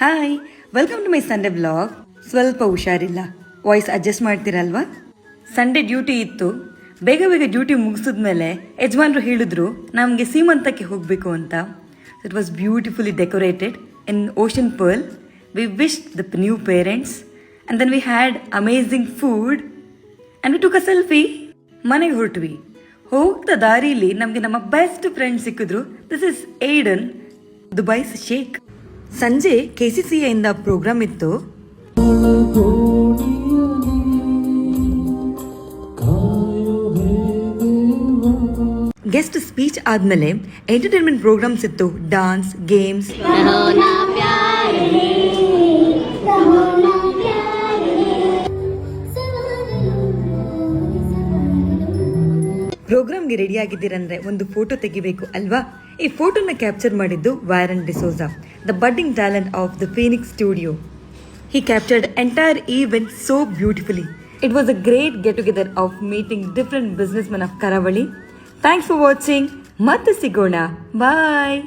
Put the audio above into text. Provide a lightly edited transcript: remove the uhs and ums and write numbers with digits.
Hi, welcome to my Sunday blog. ಸ್ವಲ್ಪ ಹುಷಾರಿಲ್ಲ, voice adjust ಮಾಡ್ತೀರಲ್ವಾ? ಸಂಡೇ ಡ್ಯೂಟಿ ಇತ್ತು. ಬೇಗ ಬೇಗ ಡ್ಯೂಟಿ ಮುಗಿಸಿದ್ಮೇಲೆ ಯಜಮಾನ್ರು ಹೇಳಿದ್ರು ನಮಗೆ ಸೀಮಂತಕ್ಕೆ ಹೋಗಬೇಕು ಅಂತ. It was beautifully decorated in Ocean Pearl. We wished the new parents and then we had amazing food and we took a selfie. ಮನೆಗೆ ಹೊರಟ್ವಿ. ಹೋಗ್ತಾ ದಾರಿಲಿ ನಮಗೆ ನಮ್ಮ ಬೆಸ್ಟ್ ಫ್ರೆಂಡ್ ಸಿಕ್ಕಿದ್ರು. This is Aiden, Dubai's sheikh. ಸಂಜೆ KCCA ಇಂದ programme ಇತ್ತು. ಗೆಸ್ಟ್ ಸ್ಪೀಚ್ ಆದ್ಮೇಲೆ ಎಂಟರ್ಟೈನ್ಮೆಂಟ್ ಪ್ರೋಗ್ರಾಮ್ಸ್ ಇತ್ತು. Dance, games. ಪ್ರೋಗ್ರಾಮ್ಗೆ ರೆಡಿ ಆಗಿದ್ದೀರಂದ್ರೆ ಒಂದು ಫೋಟೋ ತೆಗಿಬೇಕು ಅಲ್ವಾ? ಈ ಫೋಟೋನ ಕ್ಯಾಪ್ಚರ್ ಮಾಡಿದ್ದು Warren D'Souza, the budding talent of the Phoenix studio. He captured entire event so beautifully. It was a great get together of meeting different businessmen of Karavali. Thanks for watching. ಮತ್ತೆ ಸಿಗೋಣ. Bye.